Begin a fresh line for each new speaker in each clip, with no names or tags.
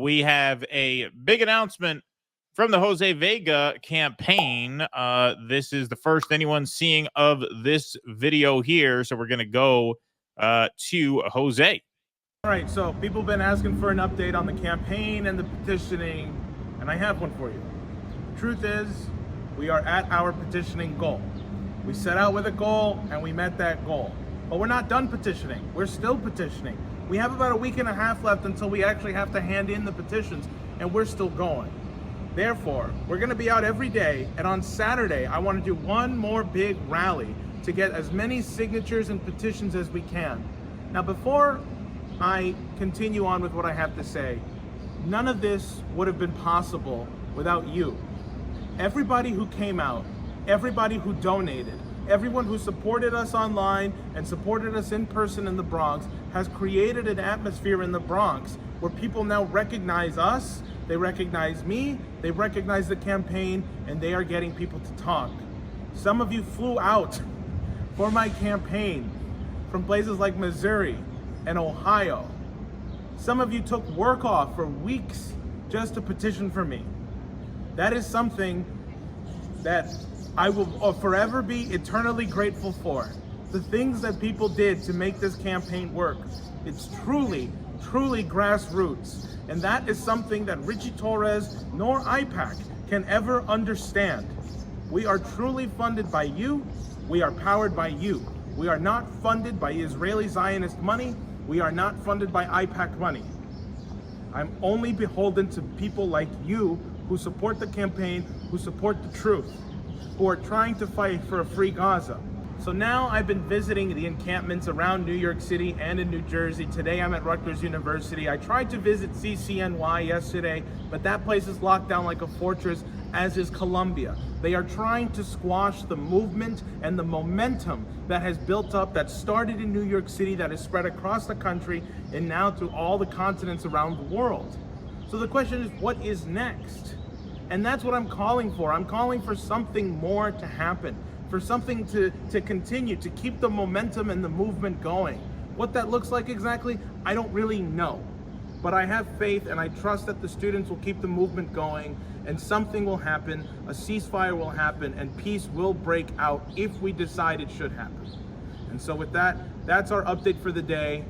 We have a big announcement from the Jose Vega campaign. This is the first anyone's seeing of this video here, so we're going to go to Jose.
All right, so people have been asking for an update on the campaign and the petitioning, and I have one for you. The truth is, we are at our petitioning goal. We set out with a goal, and we met that goal. But we're not done petitioning. We're still petitioning. We have about a week and a half left until we actually have to hand in the petitions, and we're still going. Therefore, we're going to be out every day, and on Saturday, I want to do one more big rally to get as many signatures and petitions as we can. Now, before I continue on with what I have to say, none of this would have been possible without you. Everybody who came out, everybody who donated, everyone who supported us online and supported us in person in the Bronx has created an atmosphere in the Bronx where people now recognize us, they recognize me, they recognize the campaign, and they are getting people to talk. Some of you flew out for my campaign from places like Missouri and Ohio. Some of you took work off for weeks just to petition for me. That is something that I will forever be eternally grateful for. The things that people did to make this campaign work. It's truly, truly grassroots. And that is something that Ritchie Torres nor IPAC can ever understand. We are truly funded by you. We are powered by you. We are not funded by Israeli Zionist money. We are not funded by IPAC money. I'm only beholden to people like you who support the campaign, who support the truth, who are trying to fight for a free Gaza. So now I've been visiting the encampments around New York City and in New Jersey. Today I'm at Rutgers University. I tried to visit CCNY yesterday, but that place is locked down like a fortress, as is Columbia. They are trying to squash the movement and the momentum that has built up, that started in New York City, that has spread across the country, and now to all the continents around the world. So the question is, what is next? And that's what I'm calling for. I'm calling for something more to happen, for something to continue, to keep the momentum and the movement going. What that looks like exactly, I don't really know. But I have faith and I trust that the students will keep the movement going and something will happen, a ceasefire will happen, and peace will break out if we decide it should happen. And so with that, that's our update for the day.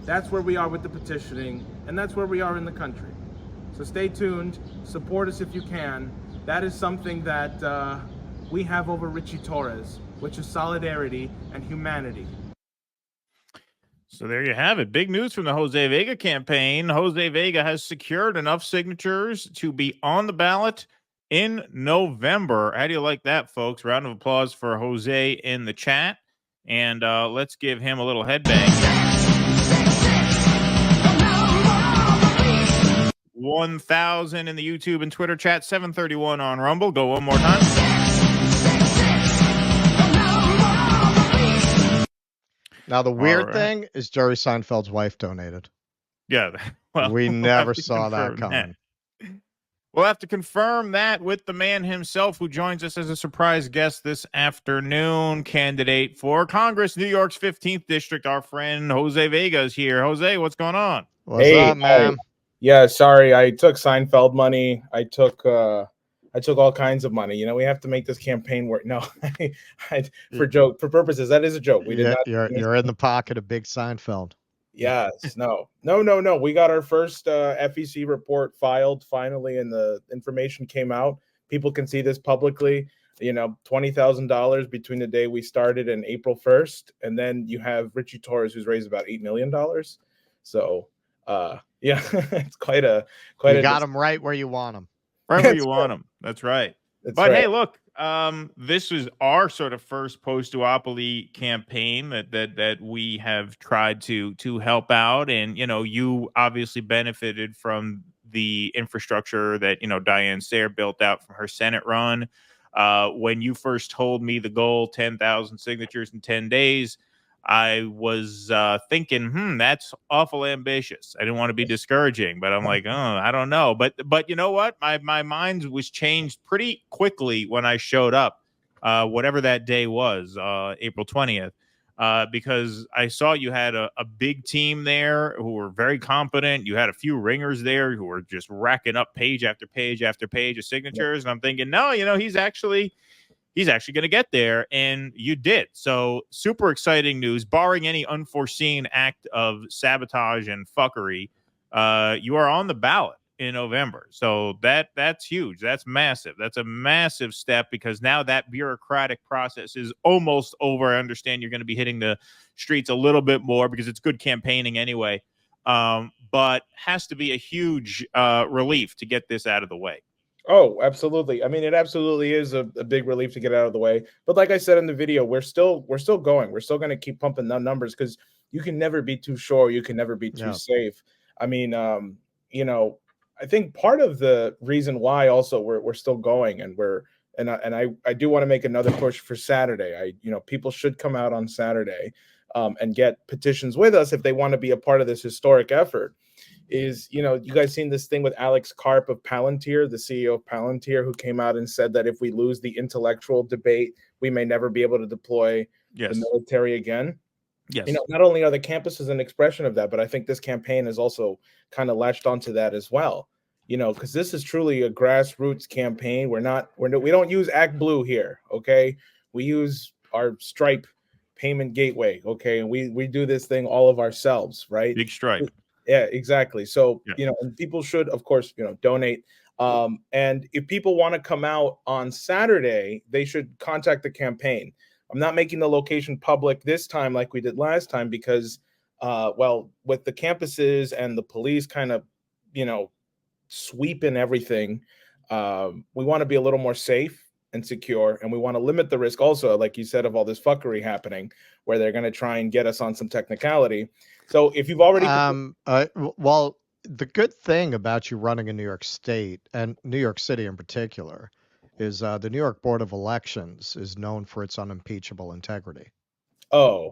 That's where we are with the petitioning, and that's where we are in the country. So stay tuned, support us if you can. That is something that we have over Ritchie Torres, which is solidarity and humanity.
So there you have it. Big news from the Jose Vega campaign. Jose Vega has secured enough signatures to be on the ballot in November. How do you like that, folks? Round of applause for Jose in the chat. And let's give him a little headbang. 1,000 in the YouTube and Twitter chat, 731 on Rumble. Go one more time.
Now, the weird thing is Jerry Seinfeld's wife donated.
Yeah. Well,
we never saw that coming.
We'll have to confirm that with the man himself who joins us as a surprise guest this afternoon. Candidate for Congress, New York's 15th District, our friend Jose Vega is here. Jose, what's going on?
What's up, man?
Yeah, sorry. I took Seinfeld money. I took all kinds of money. You know, we have to make this campaign work. No, for purposes, that is a joke. We did not.
You're in the pocket of big Seinfeld.
Yes. No. We got our first FEC report filed finally, and the information came out. People can see this publicly. You know, $20,000 between the day we started and April 1st, and then you have Ritchie Torres, who's raised about $8 million. So, yeah, it's quite a.
You got them right where you want them.
Right where you want them. That's right. But
right.
Hey, look, this is our sort of first post-duopoly campaign that we have tried to help out. And, you know, you obviously benefited from the infrastructure that, you know, Diane Sayre built out from her Senate run. When you first told me the goal, 10,000 signatures in 10 days, I was thinking, that's awful ambitious. I didn't want to be discouraging, but I'm like, I don't know. But you know what? My mind was changed pretty quickly when I showed up, whatever that day was, April 20th. because I saw you had a big team there who were very competent. You had a few ringers there who were just racking up page after page after page of signatures. And I'm thinking, no, he's actually going to get there, and you did. So super exciting news. Barring any unforeseen act of sabotage and fuckery, you are on the ballot in November. So that's huge. That's massive. That's a massive step, because now that bureaucratic process is almost over. I understand you're going to be hitting the streets a little bit more because it's good campaigning anyway. But has to be a huge relief to get this out of the way.
Oh, absolutely. I mean, it absolutely is a big relief to get out of the way. But like I said in the video, we're still going. We're still going to keep pumping the numbers, because you can never be too sure. You can never be too safe. I mean, I think part of the reason why also we're still going, and I do want to make another push for Saturday. People should come out on Saturday and get petitions with us if they want to be a part of this historic effort. Is, you guys seen this thing with Alex Karp of Palantir, the CEO of Palantir, who came out and said that if we lose the intellectual debate, we may never be able to deploy the military again.
Yes.
Not only are the campuses an expression of that, but I think this campaign has also kind of latched onto that as well. Because this is truly a grassroots campaign. We don't use Act Blue here, okay? We use our Stripe payment gateway, okay? And we do this thing all of ourselves, right?
Big Stripe.
Yeah, exactly. So, and people should, of course, donate. And if people want to come out on Saturday, they should contact the campaign. I'm not making the location public this time like we did last time, because, with the campuses and the police kind of, sweeping everything, we want to be a little more safe and secure, and we want to limit the risk also, like you said, of all this fuckery happening where they're going to try and get us on some technicality. So if you've already
well, the good thing about you running in New York State, and New York City in particular, is the New York Board of Elections is known for its unimpeachable integrity.
Oh,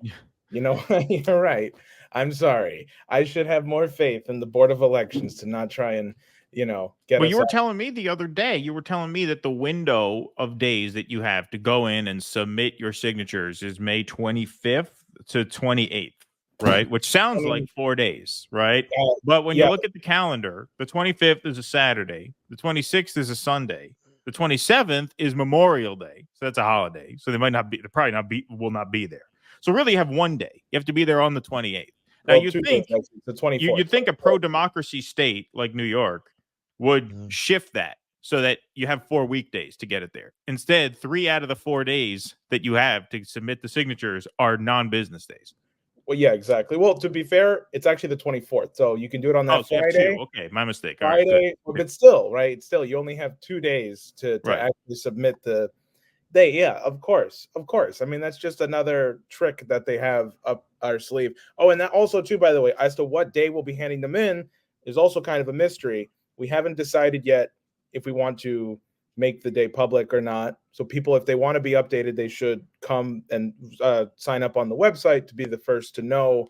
you're right. I'm sorry. I should have more faith in the Board of Elections to not try and get
well, you were telling me the other day, that the window of days that you have to go in and submit your signatures is May 25th to 28th, right? Which sounds like 4 days, right? But when you look at the calendar, the 25th is a Saturday, the 26th is a Sunday, the 27th is Memorial Day, so that's a holiday. So will not be there. So really, you have 1 day. You have to be there on the 28th. Now, you think
the 24th.
You'd think a pro-democracy state like New York would shift that so that you have 4 weekdays to get it there. Instead, 3 out of the 4 days that you have to submit the signatures are non-business days.
Well, yeah, exactly. Well, to be fair, it's actually the 24th, so you can do it on that Friday.
Okay, my mistake.
Friday, right, but still, right? Still, you only have 2 days to actually submit the day. Yeah, of course. I mean, that's just another trick that they have up our sleeve. Oh, and that also, too, by the way, as to what day we'll be handing them in is also kind of a mystery. We haven't decided yet if we want to make the day public or not. So people, if they want to be updated, they should come and sign up on the website to be the first to know.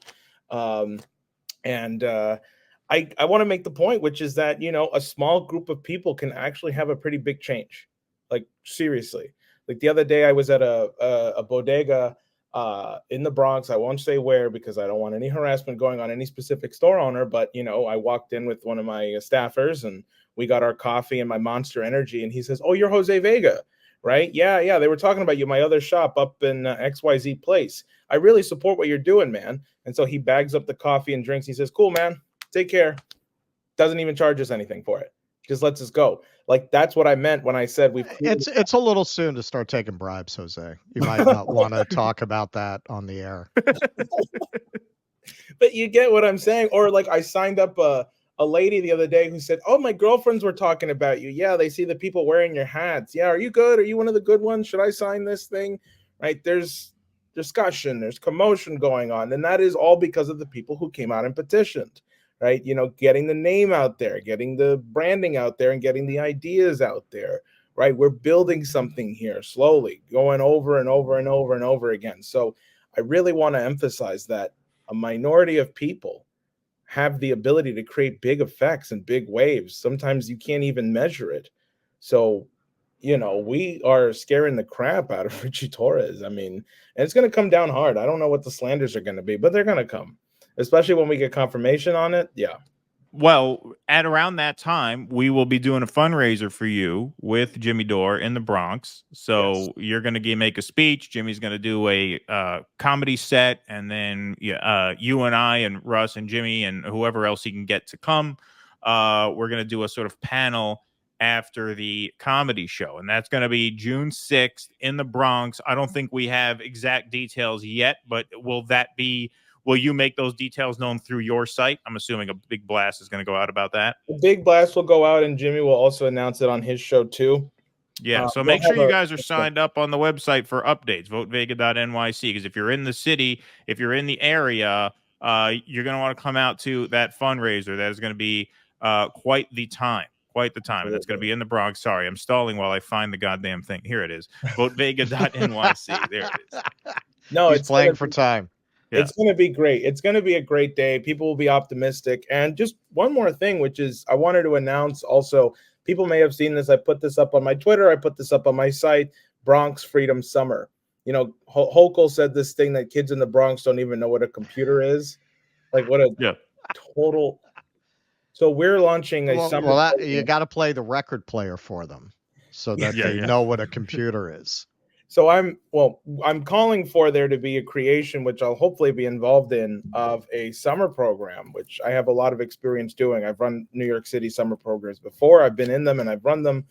I want to make the point, which is that, a small group of people can actually have a pretty big change. Like, seriously. Like the other day I was at a bodega in the Bronx. I won't say where because I don't want any harassment going on any specific store owner, but I walked in with one of my staffers and we got our coffee and my Monster Energy, and he says, "Oh, you're Jose Vega, right? Yeah. They were talking about you, my other shop up in XYZ place. I really support what you're doing, man." And so he bags up the coffee and drinks. He says, "Cool, man. Take care." Doesn't even charge us anything for it. Just lets us go. Like, that's what I meant when I said
it's a little soon to start taking bribes, Jose. You might not want to talk about that on the air.
But you get what I'm saying. Or like, I signed up a lady the other day who said, "Oh, my girlfriends were talking about you. Yeah, they see the people wearing your hats. Yeah, are you good? Are you one of the good ones? Should I sign this thing?" Right? There's discussion, there's commotion going on, and that is all because of the people who came out and petitioned. Right? Getting the name out there, getting the branding out there, and getting the ideas out there. Right? We're building something here slowly, going over and over and over and over again. So I really want to emphasize that a minority of people have the ability to create big effects and big waves. Sometimes you can't even measure it. So we are scaring the crap out of Ritchie Torres. I mean, and it's going to come down hard. I don't know what the slanders are going to be, but they're going to come, especially when we get confirmation on it. Yeah.
Well, at around that time, we will be doing a fundraiser for you with Jimmy Dore in the Bronx. So you're going to make a speech. Jimmy's going to do a comedy set, and then you and I and Russ and Jimmy and whoever else he can get to come, we're going to do a sort of panel after the comedy show, and that's going to be June 6th in the Bronx. I don't think we have exact details yet, but will you make those details known through your site? I'm assuming a big blast is going to go out about that.
A big blast will go out, and Jimmy will also announce it on his show too.
Yeah, so make sure you guys are signed up on the website for updates, votevega.nyc, because if you're in the city, if you're in the area, you're going to want to come out to that fundraiser. That is going to be quite the time. And that's going to be in the Bronx. Sorry, I'm stalling while I find the goddamn thing. Here it is. Votevega.nyc. There it is.
No,
He's playing for time.
Yeah. It's going to be great. It's going to be a great day. People will be optimistic. And just one more thing, which is I wanted to announce also, people may have seen this. I put this up on my Twitter. I put this up on my site, Bronx Freedom Summer. Hochul said this thing that kids in the Bronx don't even know what a computer is. Like what a total. So we're launching a summer.
Well, you got to play the record player for them so that they know what a computer is.
So I'm calling for there to be a creation, which I'll hopefully be involved in, of a summer program, which I have a lot of experience doing. I've run New York City summer programs before. I've been in them and I've run them.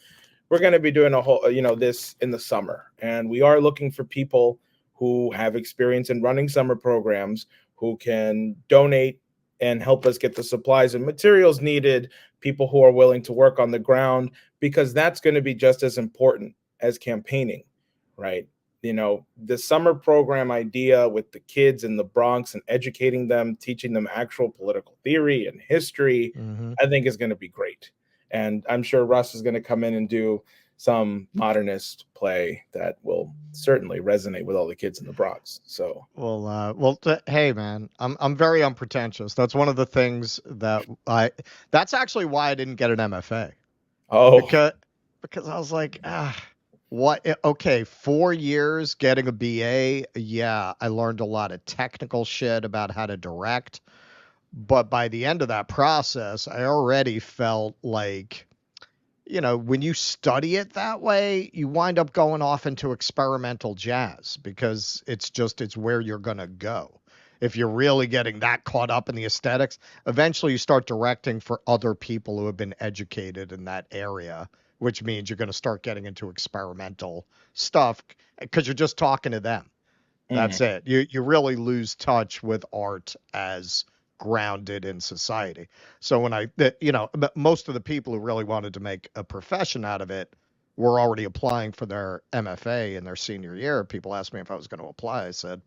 We're going to be doing a whole, this in the summer. And we are looking for people who have experience in running summer programs, who can donate and help us get the supplies and materials needed, people who are willing to work on the ground, because that's going to be just as important as campaigning. Right. The summer program idea with the kids in the Bronx and educating them, teaching them actual political theory and history, I think is going to be great. And I'm sure Russ is going to come in and do some modernist play that will certainly resonate with all the kids in the Bronx. So,
hey man, I'm very unpretentious. That's one of the things that's actually why I didn't get an MFA.
Oh,
because I was like, what? Okay, 4 years getting a BA. Yeah, I learned a lot of technical shit about how to direct. But by the end of that process, I already felt like, when you study it that way, you wind up going off into experimental jazz because it's where you're going to go. If you're really getting that caught up in the aesthetics, eventually you start directing for other people who have been educated in that area, which means you're going to start getting into experimental stuff because you're just talking to them. That's it. You really lose touch with art as grounded in society. So when most of the people who really wanted to make a profession out of it were already applying for their MFA in their senior year. People asked me if I was going to apply. I said,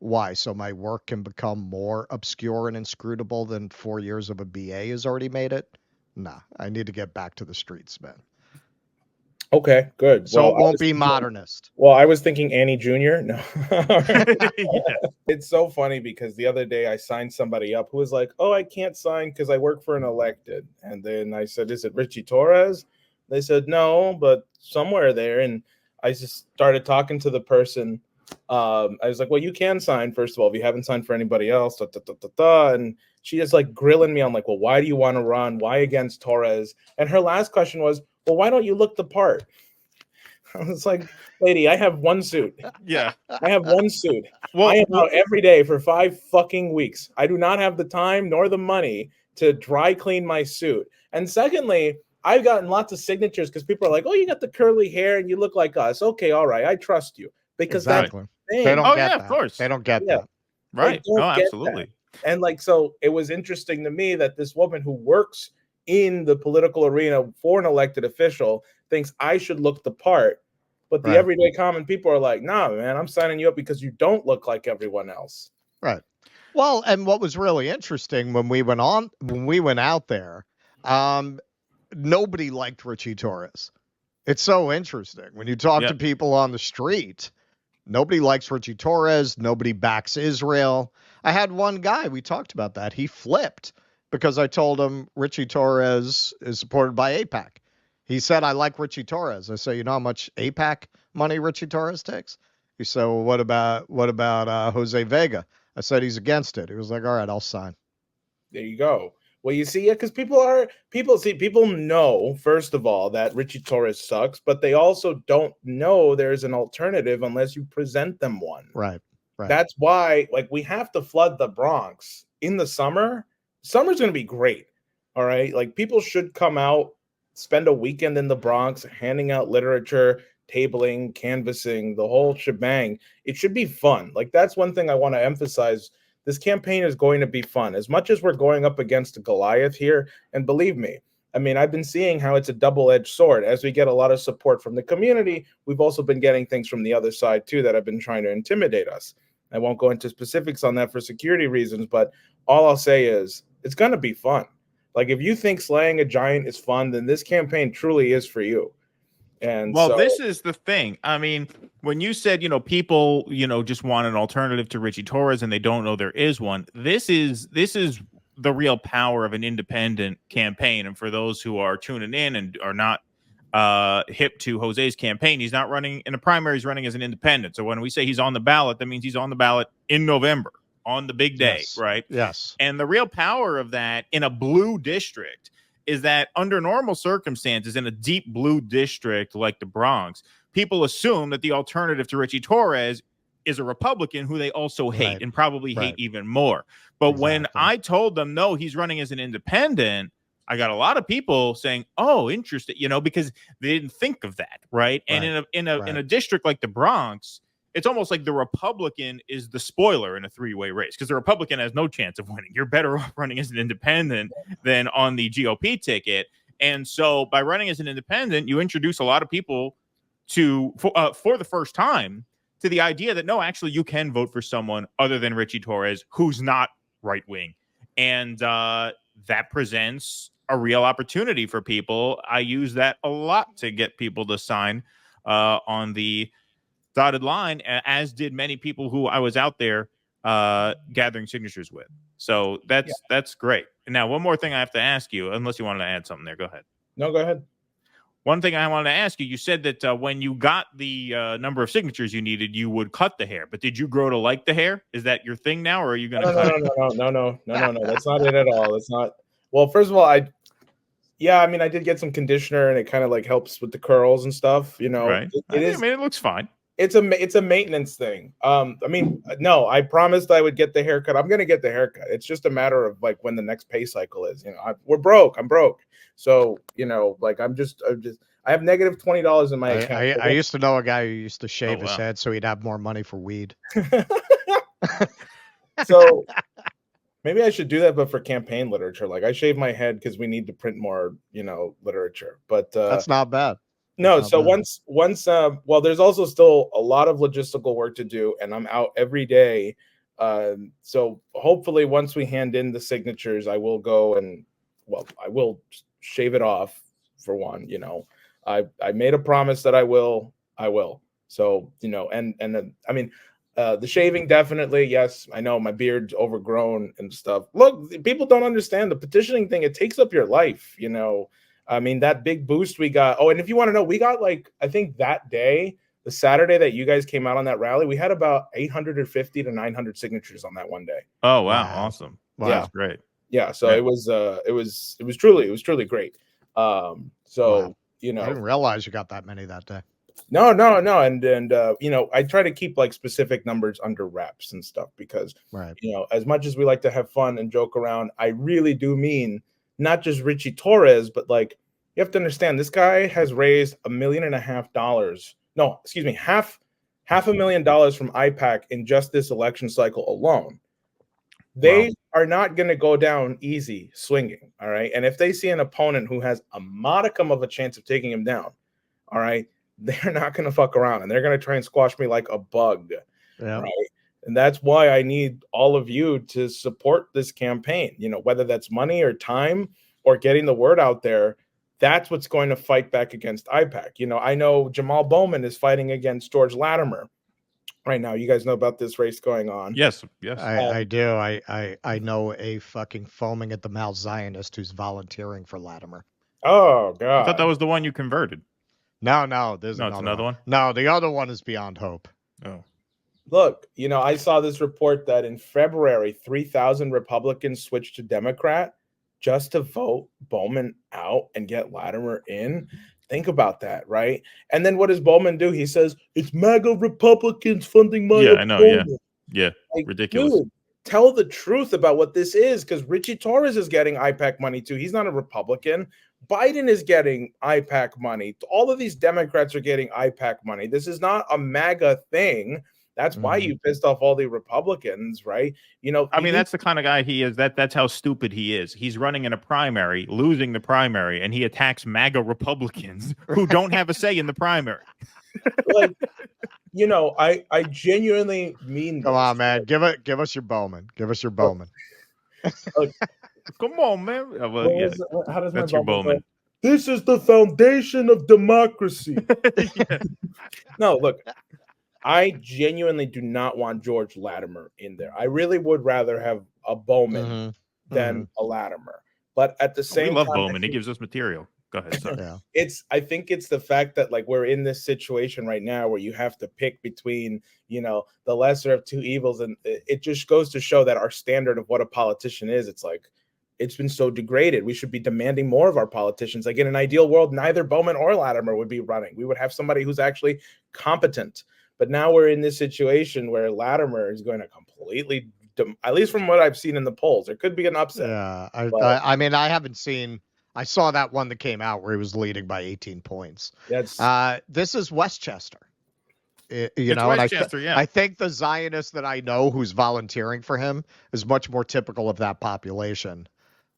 why? So my work can become more obscure and inscrutable than 4 years of a BA has already made it? Nah, I need to get back to the streets, man.
Okay, good.
So it won't be modernist.
Well, I was thinking Annie Jr. No. It's so funny because the other day I signed somebody up who was like, oh, I can't sign because I work for an elected. And then I said, is it Ritchie Torres? They said, no, but somewhere there. And I just started talking to the person. I was like, well, you can sign, first of all, if you haven't signed for anybody else. And she is like grilling me on like, well, why do you want to run? Why against Torres? And her last question was, well, why don't you look the part? I was like, lady, I have one suit.
Yeah.
I have one suit. Well, I am out every day for 5 fucking weeks. I do not have the time nor the money to dry clean my suit. And secondly, I've gotten lots of signatures because people are like, oh, you got the curly hair and you look like us. Okay, all right. I trust you. Because
exactly. They don't get that. Of course. They don't get that.
Right. No, absolutely.
That. And so it was interesting to me that this woman who works in the political arena for an elected official thinks I should look the part, but the everyday common people are like, nah, man, I'm signing you up because you don't look like everyone else.
Right. Well, and what was really interesting when we went out there, nobody liked Ritchie Torres. It's so interesting when you talk to people on the street. Nobody likes Ritchie Torres. Nobody backs Israel. I had one guy, we talked about that. He flipped because I told him Ritchie Torres is supported by IPAC. He said, I like Ritchie Torres. I said, you know how much APAC money Ritchie Torres takes? He said, well, what about Jose Vega? I said, he's against it. He was like, all right, I'll sign.
There you go. Well, you see, because people know, first of all, that Ritchie Torres sucks, but they also don't know there's an alternative unless you present them one.
Right.
That's why, like, we have to flood the Bronx in the summer. Summer's going to be great. All right. Like, people should come out, spend a weekend in the Bronx, handing out literature, tabling, canvassing, the whole shebang. It should be fun. Like, that's one thing I want to emphasize. This campaign is going to be fun. As much as we're going up against a Goliath here, and believe me, I mean, I've been seeing how it's a double-edged sword. As we get a lot of support from the community, we've also been getting things from the other side, too, that have been trying to intimidate us. I won't go into specifics on that for security reasons, but all I'll say is it's going to be fun. Like, if you think slaying a giant is fun, then this campaign truly is for you. And
well, this is the thing. I mean, when you said, people, just want an alternative to Ritchie Torres and they don't know there is one, this is the real power of an independent campaign. And for those who are tuning in and are not hip to Jose's campaign, he's not running in a primary, he's running as an independent. So when we say he's on the ballot, that means he's on the ballot in November on the big day,
Yes.
right?
Yes.
And the real power of that in a blue district is that under normal circumstances in a deep blue district like the Bronx, people assume that the alternative to Ritchie Torres is a Republican who they also hate and probably hate even more. But when I told them, no, he's running as an independent, I got a lot of people saying, oh, interesting, because they didn't think of that. Right. And in a district like the Bronx, it's almost like the Republican is the spoiler in a three-way race because the Republican has no chance of winning. You're better off running as an independent than on the GOP ticket. And so by running as an independent, you introduce a lot of people for the first time to the idea that, no, actually, you can vote for someone other than Ritchie Torres who's not right-wing. And that presents a real opportunity for people. I use that a lot to get people to sign on the dotted line, as did many people who I was out there gathering signatures with. So that's great. And now one more thing I have to ask you, unless you wanted to add something there. Go ahead.
No, go ahead.
One thing I wanted to ask you, you said that when you got the number of signatures you needed, you would cut the hair. But did you grow to like the hair? Is that your thing now, or are you going to cut it?
No. That's not it at all. That's not. Well, first of all, I did get some conditioner and it kind of like helps with the curls and stuff,
Right. It looks fine.
It's a maintenance thing. No, I promised I would get the haircut. I'm going to get the haircut. It's just a matter of like when the next pay cycle is, we're broke. I'm broke. So, like I have negative $20 in my account.
I used to know a guy who used to shave his head so he'd have more money for weed.
So maybe I should do that, but for campaign literature. Like I shave my head because we need to print more, literature. But
that's not bad.
No, so once there's also still a lot of logistical work to do, and I'm out every day. So hopefully once we hand in the signatures, I will go and I will shave it off for one, I made a promise that I will. So, the shaving, definitely. Yes, I know my beard's overgrown and stuff. Look, people don't understand the petitioning thing. It takes up your life, that big boost we got. Oh, and if you want to know, we got I think that day, the Saturday that you guys came out on that rally, we had about 850 to 900 signatures on that one day.
Oh, wow. Awesome. Wow.
Yeah.
That's great.
Yeah. So it was truly great. I
didn't realize you got that many that day.
No. And I try to keep specific numbers under wraps and stuff because, as much as we like to have fun and joke around, I really do mean not just Ritchie Torres, but you have to understand this guy has raised $1.5 million. No, excuse me, half $500,000 from IPAC in just this election cycle alone. They are not going to go down easy swinging. All right. And if they see an opponent who has a modicum of a chance of taking him down, all right, they're not going to fuck around and they're going to try and squash me like a bug. Yeah. Right. And that's why I need all of you to support this campaign, whether that's money or time or getting the word out there. That's what's going to fight back against IPAC. I know Jamal Bowman is fighting against George Latimer right now. You guys know about this race going on.
Yes.
I do. I know a fucking foaming at the mouth Zionist who's volunteering for Latimer.
Oh
I thought that
God.
was the one you converted.
No, there's
No, it's another one.
No, the other one is Beyond Hope.
Oh,
Look, I saw this report that in February, 3,000 Republicans switched to Democrat just to vote Bowman out and get Latimer in. Think about that, right? And then what does Bowman do? He says, it's MAGA Republicans funding my
yeah, I know. Yeah,
opponent.
yeah,
Like,
ridiculous.
dude, tell the truth about what this is, because Ritchie Torres is getting IPAC money too. He's not a Republican. Biden is getting IPAC money. All of these Democrats are getting IPAC money. This is not a MAGA thing. That's why you pissed off all the Republicans, right?
I mean, that's the kind of guy he is. That's how stupid he is. He's running in a primary, losing the primary, and he attacks MAGA Republicans who don't have a say in the primary.
like, I genuinely mean.
Come
this.
on, man. Give us your Bowman. Give us your Bowman.
Come on, man. Well,
What
yeah,
was it? How does
that's
my
your
Bowman
Bowman.
go? This is the foundation of democracy.
Yeah.
No, look, I genuinely do not want George Latimer in there. I really would rather have a Bowman than a Latimer. But at the same
We love
time,
Bowman. He gives us material. Go ahead. Sorry.
Yeah.
I think it's the fact that we're in this situation right now where you have to pick between, the lesser of two evils. And it just goes to show that our standard of what a politician is, it's been so degraded. We should be demanding more of our politicians. Like in an ideal world, neither Bowman or Latimer would be running. We would have somebody who's actually competent. But now we're in this situation where Latimer is going to completely, at least from what I've seen in the polls, there could be an upset.
Yeah. I mean, I haven't seen. I saw that one that came out where he was leading by 18 points. This is Westchester.
Westchester,
I think the Zionist that I know who's volunteering for him is much more typical of that population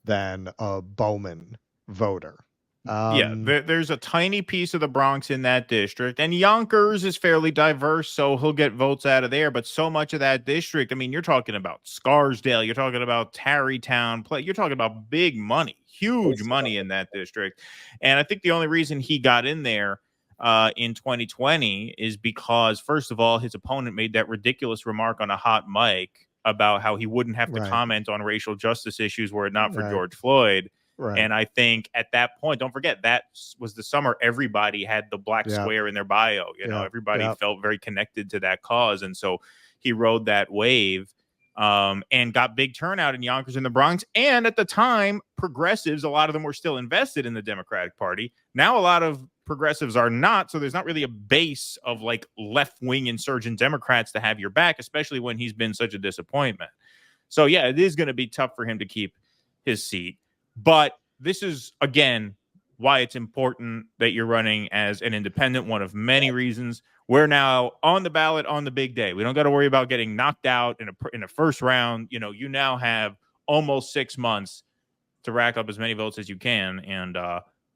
than a Bowman voter.
There's a tiny piece of the Bronx in that district, and Yonkers is fairly diverse, so he'll get votes out of there. But so much of that district, I mean, you're talking about Scarsdale, you're talking about Tarrytown, you're talking about big money, huge money in that district. And I think the only reason he got in there in 2020 is because, first of all, his opponent made that ridiculous remark on a hot mic about how he wouldn't have to comment on racial justice issues were it not for George Floyd. Right. And I think at that point, don't forget, that was the summer everybody had the black square in their bio. Everybody felt very connected to that cause. And so he rode that wave and got big turnout in Yonkers and the Bronx. And at the time, progressives, a lot of them were still invested in the Democratic Party. Now, a lot of progressives are not. So there's not really a base of left-wing insurgent Democrats to have your back, especially when he's been such a disappointment. So, yeah, it is going to be tough for him to keep his seat. But this is, again, why it's important that you're running as an independent, one of many reasons. We're now on the ballot on the big day. We don't got to worry about getting knocked out in a first round. You now have almost 6 months to rack up as many votes as you can. And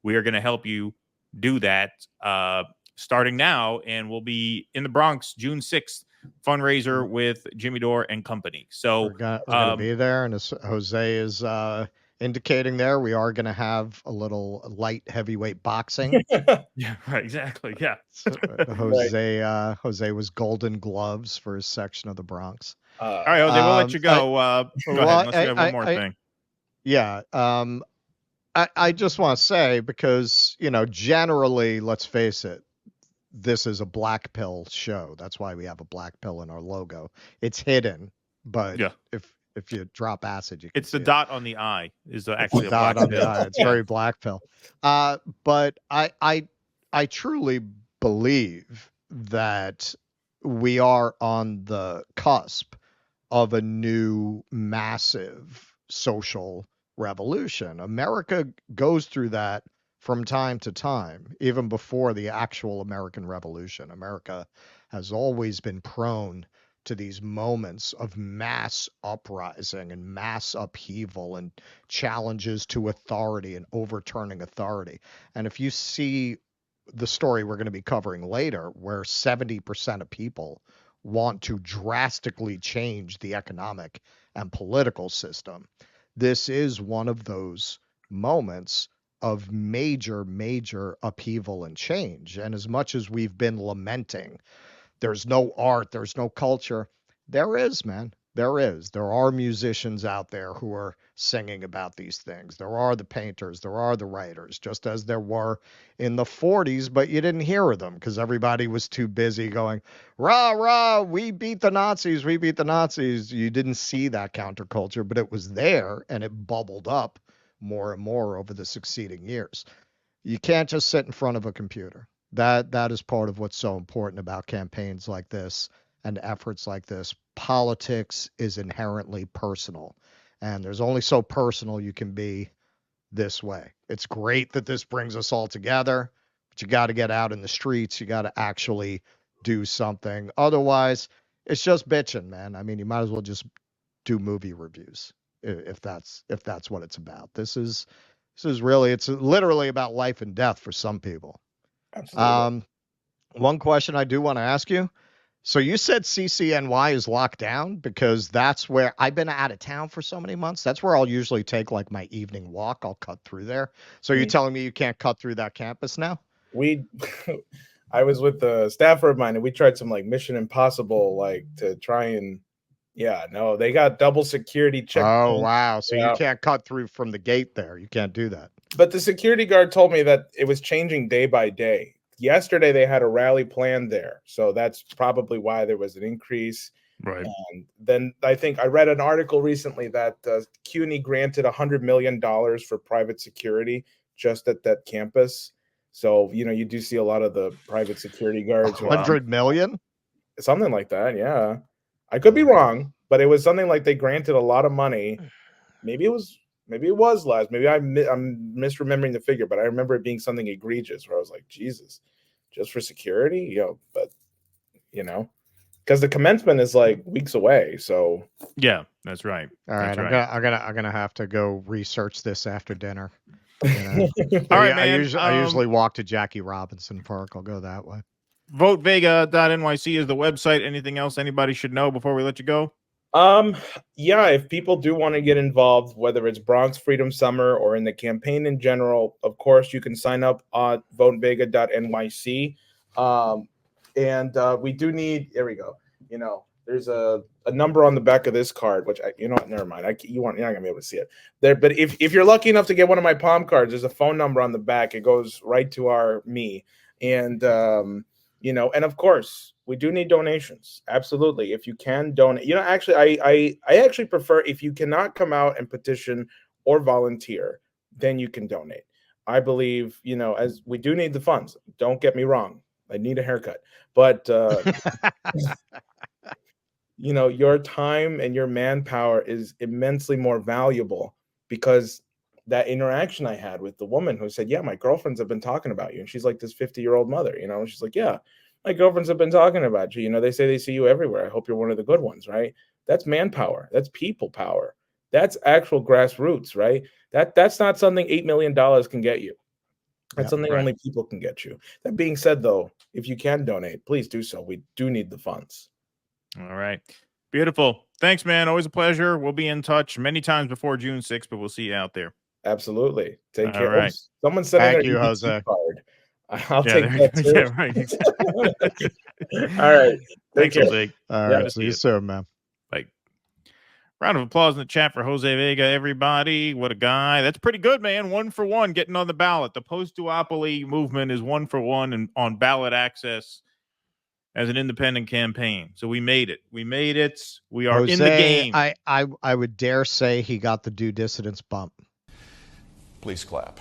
we are going to help you do that starting now. And we'll be in the Bronx June 6th. Fundraiser with Jimmy Dore and company. So
we're gonna be there, and as Jose is indicating there, we are going to have a little light heavyweight boxing.
Yeah, right, exactly. Yeah.
So, Jose was Golden Gloves for his section of the Bronx.
All right, Jose, we'll let you go. Go ahead, unless you have one more thing.
Yeah. I just want to say, because, generally, let's face it, this is a black pill show. That's why we have a black pill in our logo. It's hidden, but if you drop acid, you can
it's the dot on the eye is actually a
dot
black
on the eye. It's very black pill. But I truly believe that we are on the cusp of a new massive social revolution. America goes through that from time to time, even before the actual American Revolution. America has always been prone to these moments of mass uprising and mass upheaval and challenges to authority and overturning authority. And if you see the story we're going to be covering later, where 70% of people want to drastically change the economic and political system, this is one of those moments of major upheaval and change. And as much as we've been lamenting, there's no art, there's no culture, there is, man. There is. There are musicians out there who are singing about these things. There are the painters. There are the writers, just as there were in the 40s, but you didn't hear of them because everybody was too busy going, rah, rah, we beat the Nazis, we beat the Nazis. You didn't see that counterculture, but it was there and it bubbled up more and more over the succeeding years. You can't just sit in front of a computer. That is part of what's so important about campaigns like this and efforts like this. Politics is inherently personal, and there's only so personal you can be this way. It's great that this brings us all together, but you got to get out in the streets. You got to actually do something. Otherwise, it's just bitching, man. I mean, you might as well just do movie reviews if that's what it's about. This is really, it's literally about life and death for some people.
Absolutely.
One question I do want to ask you. So you said CCNY is locked down because that's where I've been out of town for so many months. That's where I'll usually take like my evening walk. I'll cut through there. So you're telling me you can't cut through that campus now?
I was with a staffer of mine and we tried some like Mission Impossible, like to try and, no, they got double security check.
Oh, wow. So you can't cut through from the gate there. You can't do that.
But the security guard told me that it was changing day by day. Yesterday, they had a rally planned there. So that's probably why there was an increase.
Right.
And then I think I read an article recently that CUNY granted $100 million for private security just at that campus. So, you do see a lot of the private security guards.
$100 million?
Something like that, yeah. I could be wrong, but it was something like they granted a lot of money. Maybe it was less. Maybe I'm misremembering the figure, but I remember it being something egregious where I was like, Jesus, just for security? But because the commencement is like weeks away. So
yeah, that's right.
All right, I'm gonna have to go research this after dinner.
All right, man.
I usually walk to Jackie Robinson Park. I'll go that way.
VoteVega.nyc is the website. Anything else anybody should know before we let you go?
If people do want to get involved, whether it's Bronx Freedom Summer or in the campaign in general, of course, you can sign up on votevega.nyc. We do need, there we go. There's a number on the back of this card, which never mind. You're not gonna be able to see it there. But if you're lucky enough to get one of my palm cards, there's a phone number on the back. It goes right to me. And, and of course, we do need donations. Absolutely. If you can donate, actually, I actually prefer if you cannot come out and petition or volunteer, then you can donate. I believe, as we do need the funds. Don't get me wrong. I need a haircut. But, your time and your manpower is immensely more valuable because that interaction I had with the woman who said, yeah, my girlfriends have been talking about you. And she's like this 50-year-old mother, she's like, yeah. My girlfriends have been talking about you. They say they see you everywhere. I hope you're one of the good ones, right? That's manpower. That's people power. That's actual grassroots, right? That's not something $8 million can get you. That's something only people can get you. That being said, though, if you can donate, please do so. We do need the funds.
All right. Beautiful. Thanks, man. Always a pleasure. We'll be in touch many times before June 6th, but we'll see you out there.
Absolutely. Take care.
All right.
Someone said
thank you, Jose.
Card. I'll take that too.
Yeah, right.
All right.
Thanks, Jose.
All right. See you soon, man.
Bye. Round of applause in the chat for Jose Vega, everybody. What a guy. That's pretty good, man. 1 for 1 getting on the ballot. The post-duopoly movement is 1 for 1 and on ballot access as an independent campaign. So we made it. We made it. We are in the game.
I would dare say he got the DueDissidence bump.
Please clap.